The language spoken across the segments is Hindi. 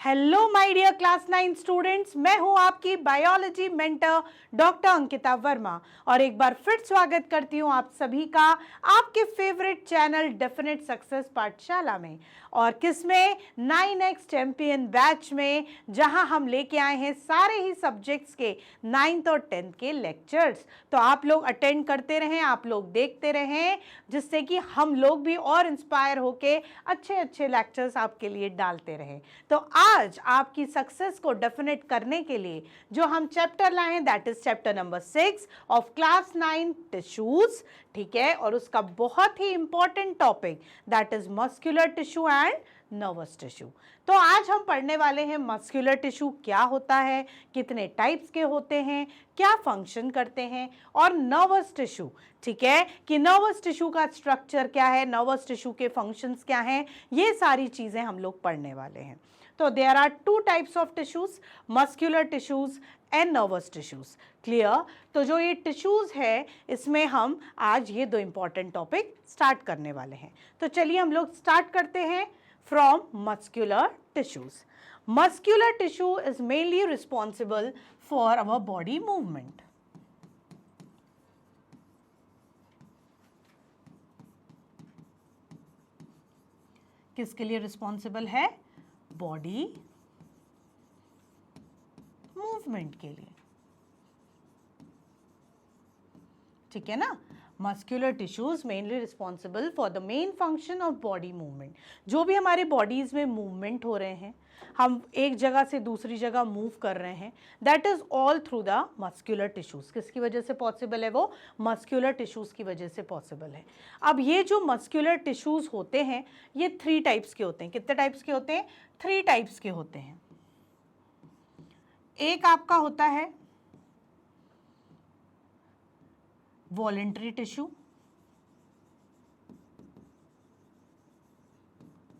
Hello my dear class 9 students, मैं हूं आपकी biology mentor doctor Ankita Verma और एक बार फिर स्वागत करती हूं आप सभी का आपके फेवरेट चैनल डेफिनेट सक्सेस पाठशाला में। और किसमें? 9x चैंपियन बैच में, जहां हम लेके आए हैं सारे ही सब्जेक्ट्स के 9th और 10th के लेक्चर्स। तो आप लोग अटेंड करते रहें, आप लोग देखते रहें, जिससे कि हम लोग भी और इंस्पायर होके अच्छे अच्छे लेक्चर्स आपके लिए डालते रहें। तो आज आपकी सक्सेस को डेफिनेट करने के लिए जो हम चैप्टर लाए हैं, that is chapter number 6 of class 9 tissues, ठीक है। और उसका बहुत ही important topic that is muscular tissue and nervous tissue. तो आज हम पढ़ने वाले हैं मस्कुलर टिश्यू क्या होता है, कितने टाइप्स के होते हैं, क्या फंक्शन करते हैं, और नर्वस टिश्यू, ठीक है, कि नर्वस टिश्यू का स्ट्रक्चर क्या है, नर्वस टिश्यू के फंक्शंस क्या हैं, ये सारी चीजें हम लोग पढ़ने वाले हैं। तो there are two types of tissues, muscular tissues and nervous tissues. Clear? तो जो ये टिश्यूज है, इसमें हम आज ये दो इंपॉर्टेंट टॉपिक स्टार्ट करने वाले हैं। तो चलिए हम लोग स्टार्ट करते हैं from muscular tissues. Muscular tissue is mainly responsible for our body movement. किसके लिए रिस्पॉन्सिबल है? बॉडी मूवमेंट के लिए, ठीक है ना। Muscular tissues mainly responsible for the main function of body movement. जो भी हमारे बॉडीज में मूवमेंट हो रहे हैं, हम एक जगह से दूसरी जगह मूव कर रहे हैं, that is all through the muscular tissues. किसकी वजह से पॉसिबल है? वो मस्कुलर टिश्यूज की वजह से पॉसिबल है। अब ये जो मस्कुलर टिश्यूज होते हैं, ये 3 टाइप्स के होते हैं। कितने टाइप्स के होते हैं? 3 टाइप्स के होते हैं। एक आपका होता है वॉलेंटरी टिश्यू,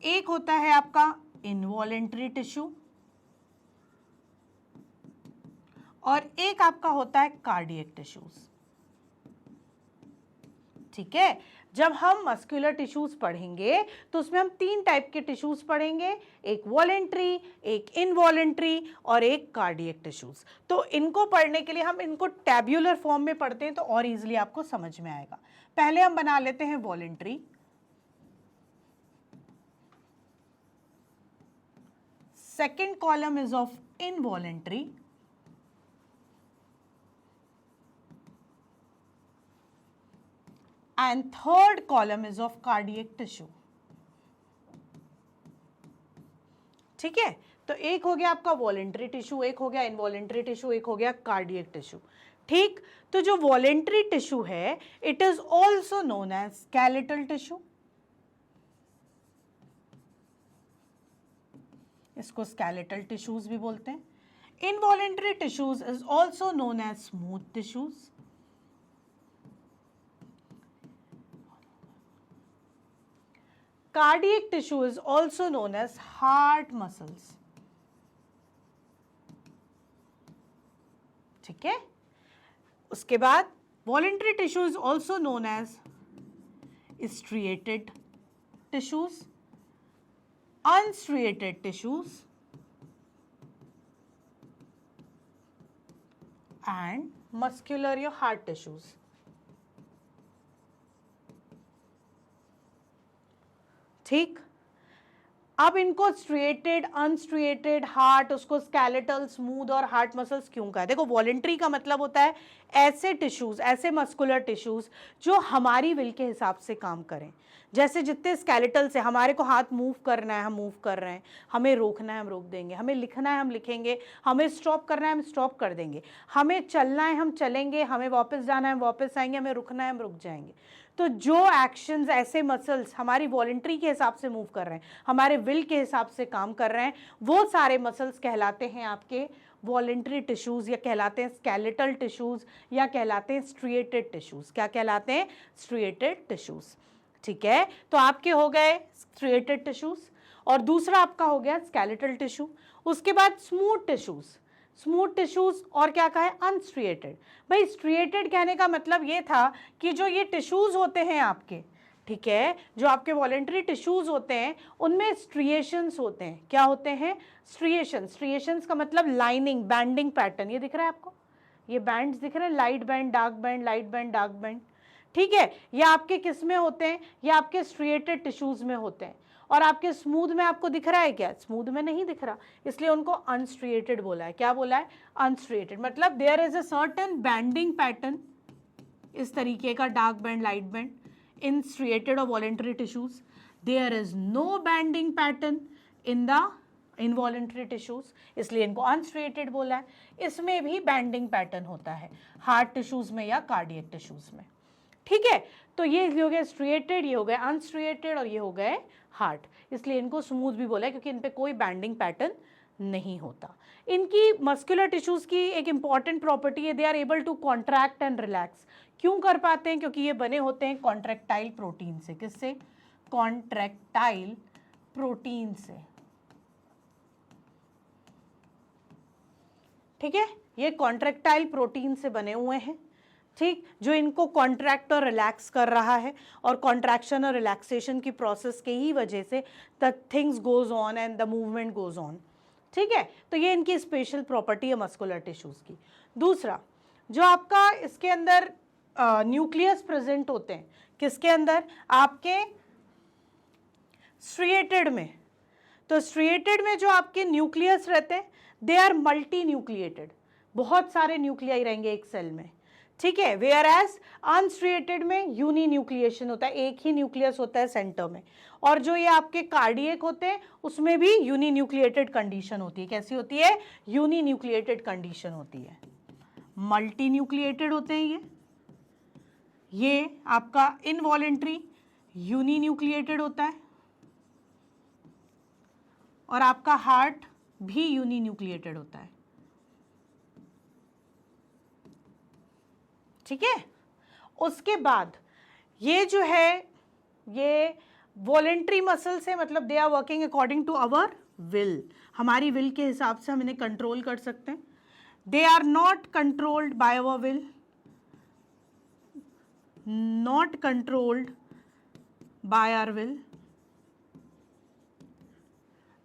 एक होता है आपका इनवॉलेंटरी टिश्यू, और एक आपका होता है कार्डियक टिश्यूज, ठीक है। जब हम मस्कुलर टिश्यूज पढ़ेंगे तो उसमें हम 3 टाइप के टिश्यूज पढ़ेंगे, एक वॉलेंट्री, एक इनवॉलेंट्री और एक कार्डियक टिश्यूज। तो इनको पढ़ने के लिए हम इनको टैब्यूलर फॉर्म में पढ़ते हैं तो और इजीली आपको समझ में आएगा। पहले हम बना लेते हैं voluntary, second column is of involuntary, and third column is of cardiac tissue, ठीक है। तो एक हो गया आपका वॉलेंट्री टिश्यू, एक हो गया इनवॉलेंट्री टिश्यू, एक हो गया कार्डियक टिश्यू, ठीक। तो जो वॉलेंट्री टिश्यू है, it is also known as skeletal tissue, इसको स्केलेटल टिश्यूज भी बोलते हैं। Involuntary tissues is also known as smooth tissues, cardiac tissue is also known as heart muscles, ठीक है। उसके बाद voluntary tissue is also known as striated tissues, unstriated tissues and muscular या heart tissues, ठीक। अब इनको स्ट्रिएटेड, अनस्ट्रिएटेड, हार्ट, उसको स्केलेटल, स्मूथ और हार्ट मसल्स क्यों कहा है? देखो, वॉलेंट्री का मतलब होता है ऐसे टिश्यूज, ऐसे मस्कुलर टिश्यूज जो हमारी विल के हिसाब से काम करें। जैसे जितने स्केलेटल से हमारे को हाथ मूव करना है, हम मूव कर रहे हैं, हमें रोकना है, हम रोक देंगे, हमें लिखना है, हम लिखेंगे, हमें स्टॉप करना है, हम स्टॉप कर देंगे, हमें चलना है, हम चलेंगे, हमें वापस जाना है, हम वापस आएंगे, हमें रुकना है, हम रुक जाएंगे। तो जो एक्शंस, ऐसे मसल्स हमारी वॉलेंट्री के हिसाब से मूव कर रहे हैं, हमारे विल के हिसाब से काम कर रहे हैं, वो सारे मसल्स कहलाते हैं आपके वॉलेंट्री टिश्यूज, या कहलाते हैं स्केलेटल टिश्यूज, या कहलाते हैं स्ट्रिएटेड टिश्यूज। क्या कहलाते हैं? स्ट्रिएटेड टिश्यूज, ठीक है। तो आपके हो गए स्ट्रिएटेड टिश्यूज, और दूसरा आपका हो गया स्केलेटल टिश्यू। उसके बाद स्मूथ टिश्यूज, स्मूथ टिश्यूज, और क्या कहा है? अनस्ट्रिएटेड। भाई स्ट्रिएटेड कहने का मतलब ये था कि जो ये टिश्यूज होते हैं आपके, ठीक है, जो आपके वॉलेंट्री टिश्यूज होते हैं उनमें स्ट्रिएशंस होते हैं। क्या होते हैं? स्ट्रिएशंस। स्ट्रिएशंस का मतलब लाइनिंग, बैंडिंग पैटर्न। ये दिख रहा है आपको, ये बैंड्स दिख रहे हैं, light band, dark band, light band, dark band. ठीक है, ये आपके किस में होते हैं? ये आपके स्ट्रिएटेड टिश्यूज में होते हैं। और आपके स्मूथ में आपको दिख रहा है क्या? स्मूथ में नहीं दिख रहा, इसलिए उनको अनस्ट्रिएटेड बोला है। क्या बोला है? अनस्ट्रिएटेड। मतलब there is a certain banding pattern, इस तरीके का dark band, light band in striated or voluntary tissues. There is no banding pattern in the involuntary tissues, इसलिए इनको unstriated बोला है। इसमें भी बैंडिंग पैटर्न होता है हार्ट टिश्यूज में या कार्डियक टिश्यूज में। ठीक है, तो ये हो गए स्ट्रिएटेड, ये हो गए अनस्ट्रिएटेड और ये हो गए हार्ट, इसलिए इनको स्मूथ भी बोला है क्योंकि इन पे कोई बैंडिंग पैटर्न नहीं होता। इनकी मस्कुलर टिश्यूज की एक इंपॉर्टेंट प्रॉपर्टी है, they are able to contract and relax. क्यों कर पाते हैं? क्योंकि ये बने होते हैं कॉन्ट्रैक्टाइल प्रोटीन से। किससे? कॉन्ट्रैक्टाइल प्रोटीन से। ठीक है, ये कॉन्ट्रैक्टाइल प्रोटीन से बने हुए हैं। ठीक, जो इनको कॉन्ट्रैक्ट और रिलैक्स कर रहा है, और कॉन्ट्रैक्शन और रिलैक्सेशन की प्रोसेस के ही वजह से the things goes on and the movement goes on. ठीक है, तो ये इनकी स्पेशल प्रॉपर्टी है मस्कुलर टिश्यूज की। दूसरा, जो आपका इसके अंदर न्यूक्लियस प्रेजेंट होते हैं, किसके अंदर? आपके स्ट्रिएटेड में। तो स्ट्रिएटेड में जो आपके न्यूक्लियस रहते हैं दे आर मल्टी न्यूक्लिएटेड, बहुत सारे न्यूक्लियाई रहेंगे एक सेल में। ठीक है, वेयर एज अनस्ट्रिएटेड में यूनी न्यूक्लिएशन होता है, एक ही न्यूक्लियस होता है सेंटर में। और जो ये आपके कार्डियक होते हैं उसमें भी यूनी न्यूक्लिएटेड कंडीशन होती है। कैसी होती है? यूनी न्यूक्लिएटेड कंडीशन होती है। मल्टी न्यूक्लिएटेड होते हैं ये आपका इनवॉलेंट्री यूनी न्यूक्लिएटेड होता है, और आपका हार्ट भी यूनी न्यूक्लिएटेड होता है। ठीक है, उसके बाद ये जो है ये वॉलेंट्री मसल्स है, मतलब they are working according to our will, हमारी विल के हिसाब से हम इन्हें कंट्रोल कर सकते हैं। They are not controlled by our will, not controlled by our will.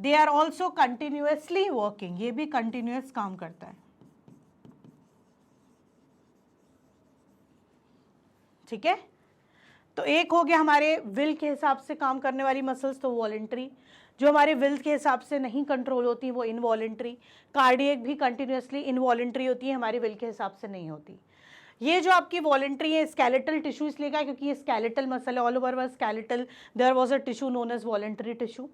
They are also continuously working, ये भी continuous काम करता है। ठीक है, तो एक हो गया हमारे विल के हिसाब से काम करने वाली मसल्स, तो वॉलेंट्री। जो हमारे विल के हिसाब से नहीं कंट्रोल होती वो इनवॉलेंट्री। कार्डियक भी कंटिन्यूसली इनवॉलेंट्री होती है, हमारी विल के हिसाब से नहीं होती। ये जो आपकी वॉलेंट्री है स्केलेटल टिश्यू इसलिए का क्योंकि ये स्केलेटल मसल है, all over was skeletal, there was a tissue known as voluntary tissue.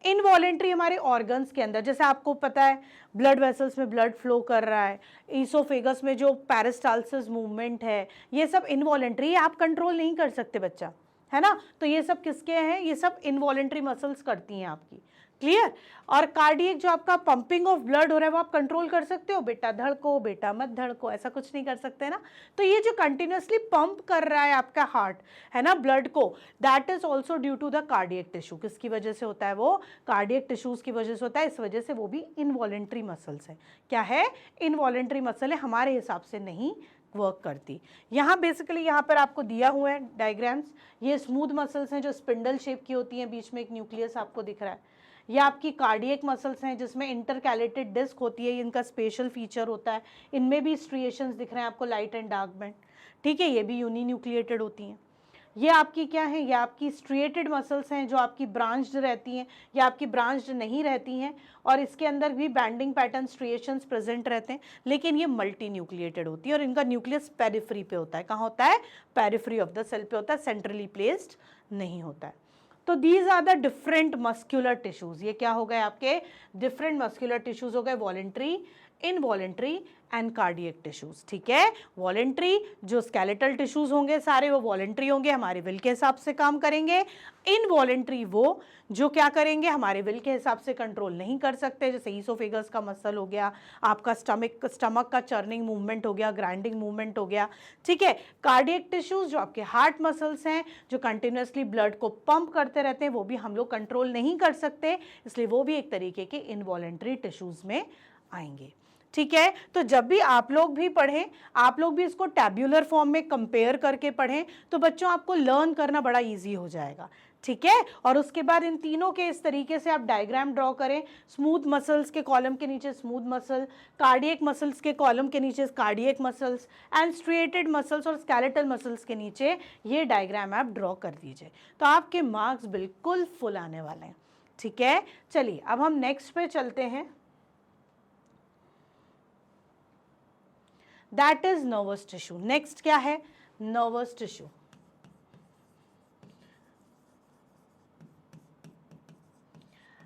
Involuntary हमारे ऑर्गन्स के अंदर, जैसे आपको पता है ब्लड वेसल्स में ब्लड फ्लो कर रहा है, ईसोफेगस में जो पेरिस्टाल्सिस मूवमेंट है, ये सब इनवॉलेंट्री, आप कंट्रोल नहीं कर सकते बच्चा, है ना। तो ये सब किसके हैं? ये सब इनवॉलेंट्री मसल्स करती हैं आपकी। क्लियर। और कार्डियक जो आपका पंपिंग ऑफ ब्लड हो रहा है वो आप कंट्रोल कर सकते हो, बेटा धड़को बेटा मत धड़को, ऐसा कुछ नहीं कर सकते ना। तो ये जो कंटिन्यूसली पंप कर रहा है आपका हार्ट, है ना, ब्लड को, that is also due to the cardiac tissue. किसकी वजह से होता है? वो कार्डियक टिश्यूज की वजह से होता है। इस वजह से वो भी इनवॉलेंट्री मसल्स है। क्या है? इनवॉलेंट्री मसल है, हमारे हिसाब से नहीं वर्क करती। यहाँ बेसिकली यहाँ पर आपको दिया हुआ है डायग्राम्स, ये स्मूथ मसल्स हैं जो स्पिंडल शेप की होती हैं, बीच में एक न्यूक्लियस आपको दिख रहा है। ये आपकी कार्डियक मसल्स हैं जिसमें इंटरकैलेटेड डिस्क होती है, इनका स्पेशल फीचर होता है। इनमें भी स्ट्रिएशंस दिख रहे हैं आपको, लाइट एंड डार्क बैंड। ठीक है, ये भी यूनी न्यूक्लिएटेड होती हैं। ये आपकी क्या है? ये आपकी स्ट्रिएटेड मसल्स हैं जो आपकी ब्रांच्ड रहती हैं या आपकी ब्रांच्ड नहीं रहती हैं, और इसके अंदर भी बैंडिंग पैटर्न स्ट्रिएशंस प्रेजेंट रहते हैं, लेकिन ये मल्टी न्यूक्लिएटेड होती है और इनका न्यूक्लियस पेरिफेरी पे होता है। कहाँ होता है? पेरिफेरी ऑफ द सेल पे होता है, सेंट्रली प्लेस्ड नहीं होता है। तो these are the different muscular tissues. ये क्या हो गए आपके? डिफरेंट मस्क्यूलर टिश्यूज हो गए, voluntary, involuntary and cardiac tissues. ठीक है, वॉलेंट्री जो स्केलेटल टिश्यूज होंगे सारे वो वॉलेंट्री होंगे, हमारे विल के हिसाब से काम करेंगे। इनवॉलेंट्री वो जो क्या करेंगे? हमारे विल के हिसाब से कंट्रोल नहीं कर सकते, जैसे ईसोफेगस का मसल हो गया, आपका स्टमक का चर्निंग मूवमेंट हो गया, ग्राइंडिंग मूवमेंट हो गया। ठीक है, कार्डियक टिश्यूज जो आपके हार्ट मसल्स हैं जो कंटिन्यूसली ब्लड को पंप करते रहते हैं, वो भी हम लोग कंट्रोल नहीं कर सकते, इसलिए वो भी एक तरीके के इनवॉलेंट्री टिश्यूज में आएंगे। ठीक है। तो जब भी आप लोग भी पढ़ें, आप लोग भी इसको टैब्यूलर फॉर्म में कंपेयर करके पढ़ें, तो बच्चों आपको लर्न करना बड़ा इजी हो जाएगा। ठीक है। और उसके बाद इन तीनों के इस तरीके से आप डायग्राम ड्रॉ करें, स्मूथ मसल्स के कॉलम के नीचे स्मूथ मसल, कार्डियक मसल्स के कॉलम के नीचे cardiac muscles and striated muscles और स्केलेटल मसल्स के नीचे ये डायग्राम आप ड्रॉ कर दीजिए, तो आपके मार्क्स बिल्कुल फुल आने वाले हैं। ठीक है। चलिए अब हम नेक्स्ट पे चलते हैं, that is nervous tissue. Next क्या है? Nervous tissue.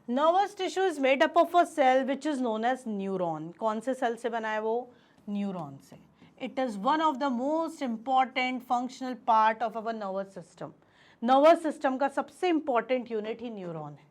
Nervous tissue is made up of a cell which is known as neuron. कौन से सेल से बना है वो? न्यूरॉन से। It is one of the most important functional part of our nervous system. Nervous system का सबसे इंपॉर्टेंट यूनिट ही न्यूरॉन है।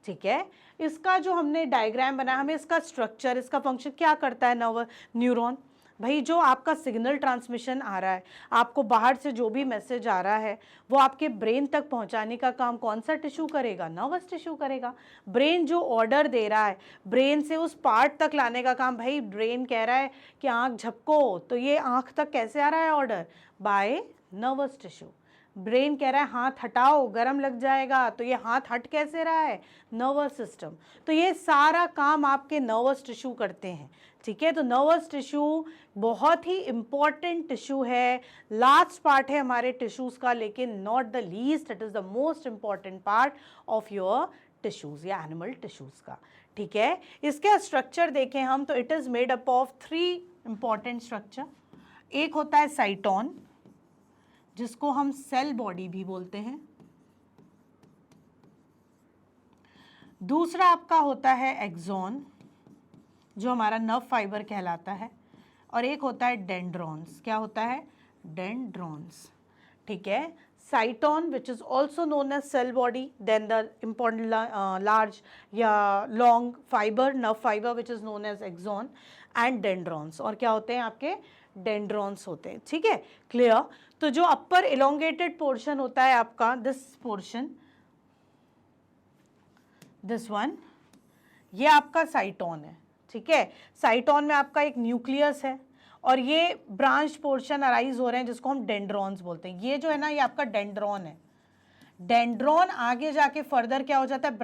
ठीक है। इसका जो हमने डायग्राम बनाया, हमें इसका स्ट्रक्चर, इसका फंक्शन क्या करता है न्यूरॉन? भाई जो आपका सिग्नल ट्रांसमिशन आ रहा है, आपको बाहर से जो भी मैसेज आ रहा है वो आपके ब्रेन तक पहुंचाने का काम कौन सा टिश्यू करेगा? नर्वस टिश्यू करेगा। ब्रेन जो ऑर्डर दे रहा है, ब्रेन से उस पार्ट तक लाने का काम, भाई ब्रेन कह रहा है कि आँख झपको, तो ये आँख तक कैसे आ रहा है order? By nervous tissue. Brain कह रहा है हाथ हटाओ, गर्म लग जाएगा, तो ये हाथ हट कैसे रहा है? Nervous system. तो ये सारा काम आपके नर्वस टिश्यू करते हैं। ठीक है। तो नर्वस टिश्यू बहुत ही इंपॉर्टेंट टिश्यू है, लास्ट पार्ट है हमारे टिश्यूज का, लेकिन not the least, it is the most important part of your tissues या एनिमल टिश्यूज का। ठीक है। इसका स्ट्रक्चर देखें हम, तो it is made up of 3 important structure. एक होता है साइटोन, जिसको हम सेल बॉडी भी बोलते हैं। दूसरा आपका होता है एक्सॉन, जो हमारा नर्व फाइबर कहलाता है, और एक होता है डेंड्रॉन्स। क्या होता है? डेंड्रॉन्स। ठीक है। Cyton which is also known as cell body, then the important large या long fibre, nerve fibre which is known as axon, and dendrons. और क्या होते हैं आपके? डेंड्रॉन्स होते हैं। ठीक है। क्लियर। तो जो अपर इलोंगेटेड पोर्शन होता है आपका, दिस पोर्शन, दिस वन, ये आपका साइटोन है। ठीक है। साइटोन में आपका एक न्यूक्लियस है और ये ब्रांच पोर्शन अराइज हो रहे हैं जिसको हम डेंड्रॉन्स बोलते हैं। ये जो है ना, ये आपका डेंड्रॉन है। डेंड्रॉन आगे जाके फर्दर क्या हो जाता है?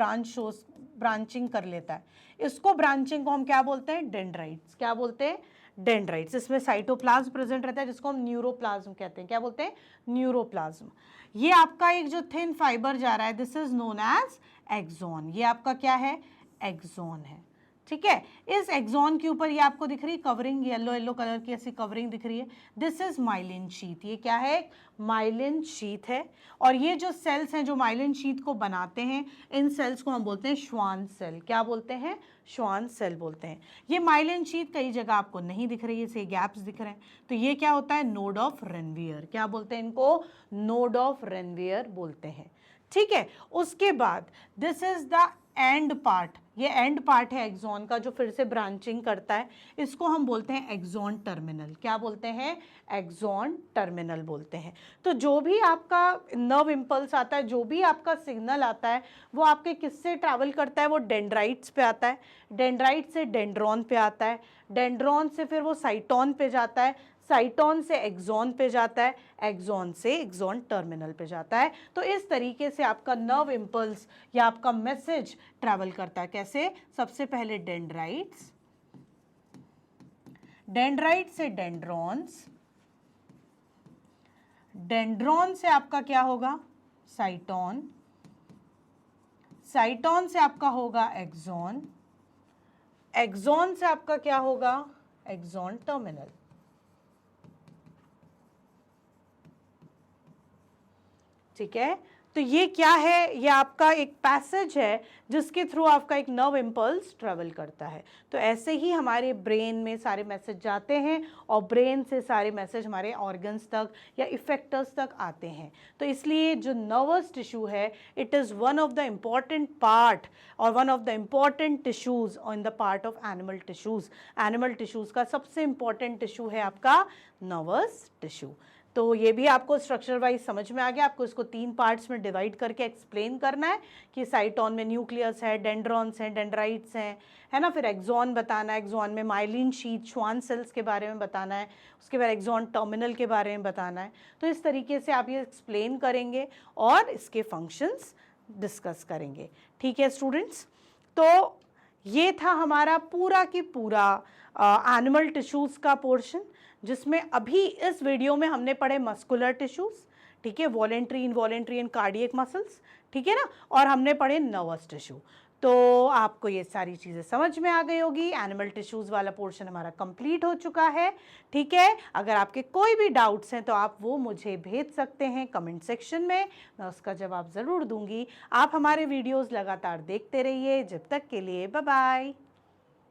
ब्रांचिंग कर लेता है। इसको ब्रांचिंग को हम क्या बोलते हैं? डेंड्राइट्स। क्या बोलते हैं? डेंड्राइट्स। इसमें साइटोप्लाज्म प्रेजेंट रहता है जिसको हम न्यूरोप्लाज्म कहते हैं। क्या बोलते हैं? न्यूरोप्लाज्म। ये आपका एक जो थिन फाइबर जा रहा है, this is known as axon. ये आपका क्या है? एक्सॉन है। ठीक है। इस एक्सॉन के ऊपर ये आपको दिख रही है कवरिंग, येलो येलो कलर की ऐसी कवरिंग दिख रही है, दिस इज माइलिन शीथ। ये क्या है? माइलिन शीथ है। और ये जो सेल्स हैं जो माइलिन शीथ को बनाते हैं, इन सेल्स को हम बोलते हैं श्वान सेल। क्या बोलते हैं? श्वान सेल बोलते हैं। ये माइलिन शीथ कई जगह आपको नहीं दिख रही है, इसे गैप्स दिख रहे हैं, तो ये क्या होता है? Node of Ranvier. क्या बोलते हैं इनको? नोड ऑफ रेनवियर बोलते हैं। ठीक है। उसके बाद this is the end part, ये एंड पार्ट है एक्सॉन का जो फिर से ब्रांचिंग करता है, इसको हम बोलते हैं एक्सॉन टर्मिनल। क्या बोलते हैं? एक्सॉन टर्मिनल बोलते हैं। तो जो भी आपका नर्व इंपल्स आता है, जो भी आपका सिग्नल आता है, वो आपके किससे ट्रैवल करता है? वो डेंड्राइट्स पे आता है, डेंड्राइट से डेंड्रॉन पे आता है, डेंड्रॉन से फिर वो साइटोन पे जाता है, साइटोन से एक्सॉन पे जाता है, एक्सॉन से एक्सॉन टर्मिनल पे जाता है। तो इस तरीके से आपका नर्व इंपल्स या आपका मैसेज ट्रैवल करता है। कैसे? सबसे पहले डेंड्राइट्स, डेंड्राइट से डेंड्रॉन्स, डेंड्रॉन से आपका क्या होगा? साइटोन, साइटोन से आपका होगा एक्सॉन, एक्सॉन से आपका क्या होगा? Axon terminal. ठीक है। तो ये क्या है? ये आपका एक पैसेज है जिसके थ्रू आपका एक नर्व इंपल्स ट्रेवल करता है। तो ऐसे ही हमारे ब्रेन में सारे मैसेज जाते हैं और ब्रेन से सारे मैसेज हमारे ऑर्गन्स तक या इफेक्टर्स तक आते हैं। तो इसलिए जो नर्वस टिश्यू है, it is one of the important part और one of the important tissues in the part of animal tissues. Animal tissues का सबसे इम्पॉर्टेंट टिश्यू है आपका नर्वस टिश्यू। तो ये भी आपको स्ट्रक्चर वाइज समझ में आ गया। आपको इसको 3 पार्ट्स में डिवाइड करके एक्सप्लेन करना है कि साइटोन में न्यूक्लियस है, डेंड्रॉन्स हैं, डेंड्राइट्स हैं, है ना। फिर एक्सॉन बताना है, एक्सॉन में माइलिन शीट, श्वान सेल्स के बारे में बताना है, उसके बाद एक्सॉन टर्मिनल के बारे में बताना है। तो इस तरीके से आप ये एक्सप्लेन करेंगे और इसके फंक्शंस डिस्कस करेंगे। ठीक है स्टूडेंट्स, तो ये था हमारा पूरा की पूरा एनिमल टिश्यूज़ का पोर्शन, जिसमें अभी इस वीडियो में हमने पढ़े मस्कुलर टिश्यूज़, ठीक है, voluntary, involuntary and cardiac muscles, ठीक है ना, और हमने पढ़े नर्वस टिश्यू। तो आपको ये सारी चीज़ें समझ में आ गई होगी। एनिमल टिश्यूज़ वाला पोर्शन हमारा कंप्लीट हो चुका है। ठीक है, अगर आपके कोई भी डाउट्स हैं तो आप वो मुझे भेज सकते हैं कमेंट सेक्शन में, मैं उसका जवाब ज़रूर दूंगी। आप हमारे वीडियोज़ लगातार देखते रहिए। जब तक के लिए बाय बाय।